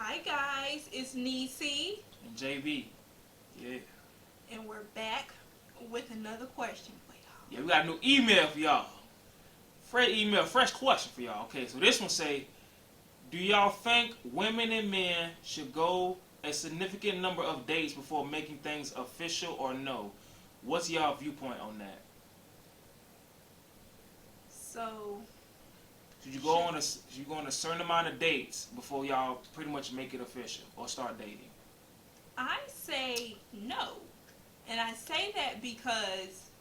Hi guys, it's Neicey And JB. Yeah. and we're back with another question for Yeah, we got a new email for y'all. Fresh email, fresh question for y'all. Okay, so this one say, do y'all think women and men should go a significant number of dates before making things official or no? What's y'all viewpoint on that? So, Should you go on a certain amount of dates before y'all pretty much make it official or start dating? I say no. And I say that because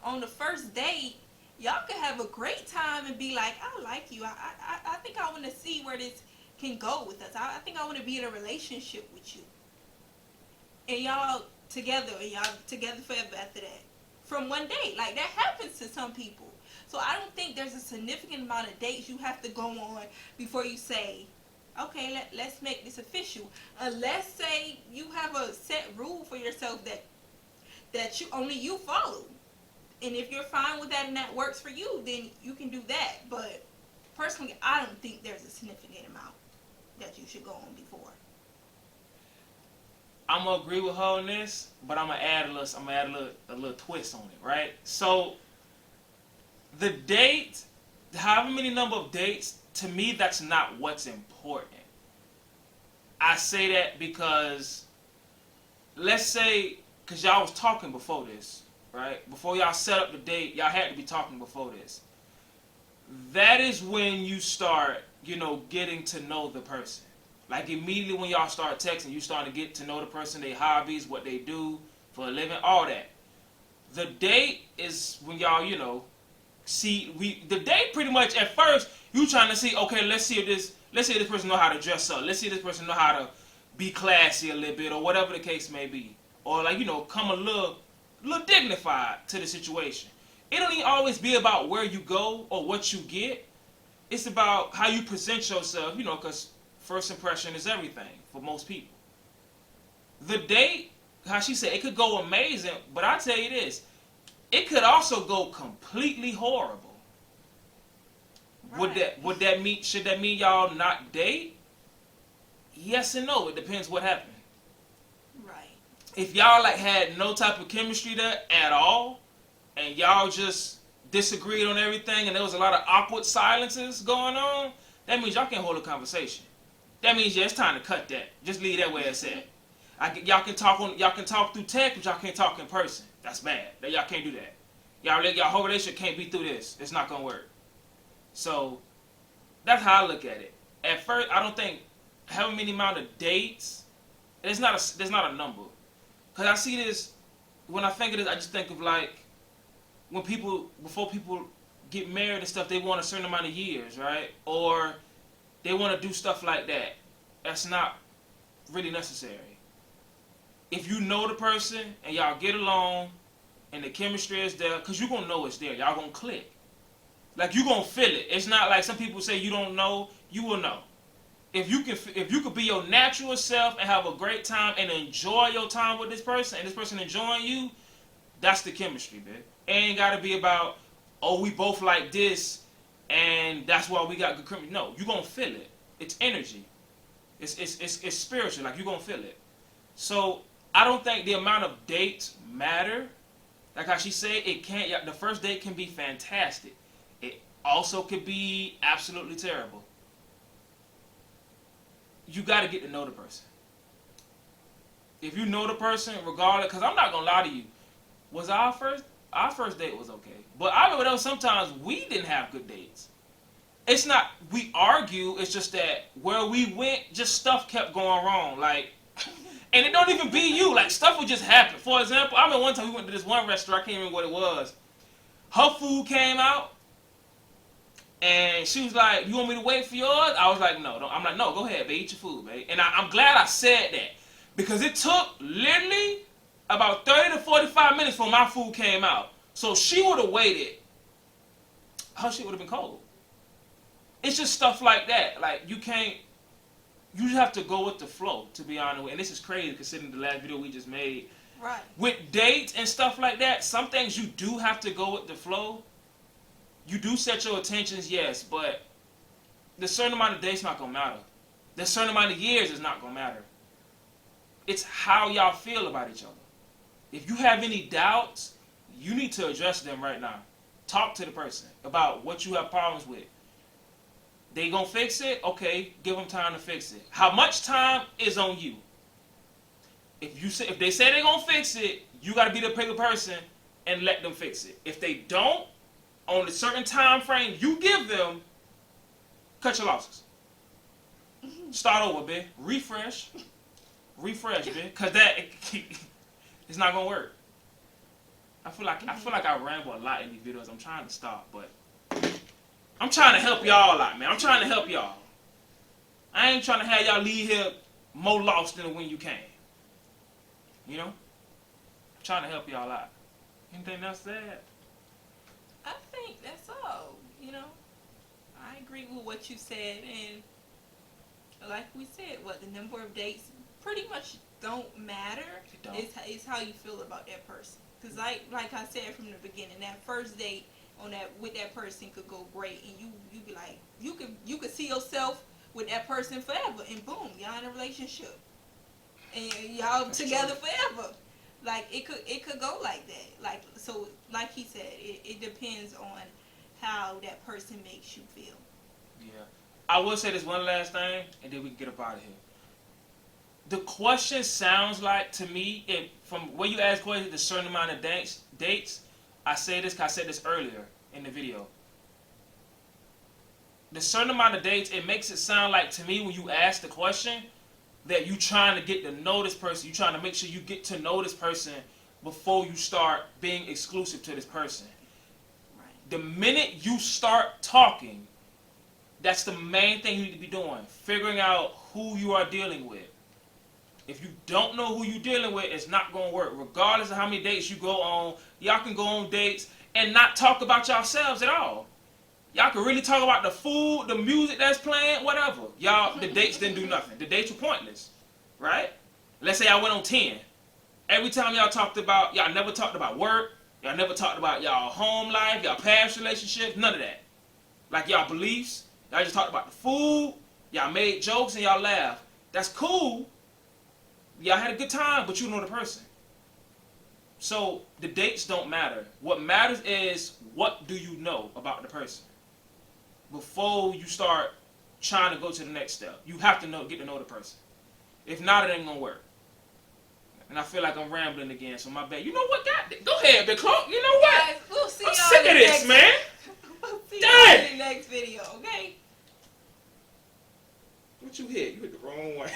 on the first date, y'all can have a great time and be like, I like you. I think I want to see where this can go with us. I think I want to be in a relationship with you. And y'all together forever after that. From one date. Like, that happens to some people. So I don't think there's a significant amount of dates you have to go on before you say, okay, let's make this official. Unless, say, you have a set rule for yourself that you only you follow. And if you're fine with that and that works for you, then you can do that. But personally, I don't think there's a significant amount that you should go on before. I'm gonna agree with her on this, but I'm gonna add a little twist on it, right? So the date, however many number of dates, to me that's not what's important. I say that because let's say, because y'all was talking before this, right? Before y'all set up the date, y'all had to be talking before this. That is when you start, getting to know the person. Like immediately when y'all start texting, you start to get to know the person, their hobbies, what they do for a living, all that. The date is when y'all, the date pretty much at first you trying to see, okay, let's see if this person know how to dress up. Let's see if this person know how to be classy a little bit or whatever the case may be. Or come a little dignified to the situation. It don't even always be about where you go or what you get. It's about how you present yourself, because first impression is everything for most people. The date, how she said, it could go amazing, but I tell you this, it could also go completely horrible. Right. Would that mean, should that mean y'all not date? Yes and no. It depends what happened. Right. If y'all had no type of chemistry there at all, and y'all just disagreed on everything, and there was a lot of awkward silences going on, that means y'all can't hold a conversation. That means it's time to cut that. Just leave that where it's at. Y'all can talk through text, but y'all can't talk in person. That's bad. Y'all can't do that. Y'all whole relationship can't be through this. It's not gonna work. So that's how I look at it. At first, I don't think however many amount of dates. There's not a number. Cause I see this when I think of this, I just think of when before people get married and stuff, they want a certain amount of years, right? Or they want to do stuff like that. That's not really necessary. If you know the person and y'all get along and the chemistry is there, because you're going to know it's there. Y'all going to click. You're going to feel it. It's not like some people say you don't know. You will know. If you could be your natural self and have a great time and enjoy your time with this person and this person enjoying you, that's the chemistry, man. It ain't got to be about, oh, we both like this and that's why we got good chemistry. No, you're going to feel it. It's energy. It's spiritual. You're going to feel it. So I don't think the amount of dates matter. Like how she said, the first date can be fantastic. It also could be absolutely terrible. You got to get to know the person. If you know the person, regardless, because I'm not going to lie to you, our first date was okay. But I remember there was sometimes we didn't have good dates. It's not, we argue, it's just that where we went, just stuff kept going wrong. And it don't even be you. Stuff would just happen. For example, I remember one time we went to this one restaurant, I can't remember what it was. Her food came out, and she was like, you want me to wait for yours? I was like, no. I'm like, no, go ahead, babe, eat your food, babe. And I'm glad I said that. Because it took literally about 30 to 45 minutes before my food came out. So she would have waited. Her shit would have been cold. It's just stuff like that. You just have to go with the flow, to be honest with. And this is crazy considering the last video we just made. Right. With dates and stuff like that, some things you do have to go with the flow. You do set your intentions, yes, but the certain amount of dates not gonna matter. The certain amount of years is not gonna matter. It's how y'all feel about each other. If you have any doubts, you need to address them right now. Talk to the person about what you have problems with. They gonna fix it? Okay, give them time to fix it. How much time is on you? If they say they're gonna fix it, you gotta be the bigger person and let them fix it. If they don't, on a certain time frame you give them, cut your losses. Start over, bitch. Refresh, bitch. Cause that it's not gonna work. I feel like I ramble a lot in these videos. I'm trying to stop, but I'm trying to help y'all out, man. I'm trying to help y'all. I ain't trying to have y'all leave here more lost than when you came. You know? I'm trying to help y'all out. Anything else to add? I think that's all. You know, I agree with what you said, and like we said, what the number of dates pretty much don't matter. It don't. It's how you feel about that person. Cause like I said from the beginning, that first date with that person could go great, and you be like you could see yourself with that person forever, and boom, y'all in a relationship, and y'all together forever. Like it could go like that. Like so, like he said, it depends on how that person makes you feel. Yeah. I will say this one last thing, and then we can get up out of here. The question sounds like, to me, from when you ask questions, a certain amount of dates, I say this because I said this earlier in the video. The certain amount of dates, it makes it sound like, to me, when you ask the question, that you trying to get to know this person. You trying to make sure you get to know this person before you start being exclusive to this person. Right. The minute you start talking, that's the main thing you need to be doing. Figuring out who you are dealing with. If you don't know who you're dealing with, it's not going to work. Regardless of how many dates you go on, y'all can go on dates and not talk about yourselves at all. Y'all can really talk about the food, the music that's playing, whatever. Y'all, the dates didn't do nothing. The dates were pointless, right? Let's say I went on 10. Every time y'all never talked about work. Y'all never talked about y'all home life, y'all past relationships, none of that. Like y'all beliefs. Y'all just talked about the food. Y'all made jokes and y'all laughed. That's cool. Y'all had a good time, but you know the person. So the dates don't matter. What matters is, what do you know about the person before you start trying to go to the next step. You have to get to know the person. If not, it ain't gonna work. And I feel like I'm rambling again, so my bad. You know what? Go ahead, Big Cloak. You know what? Guys, we'll see I'm y'all sick of this, man. We'll see y'all in the next video, okay? What you hit? You hit the wrong one.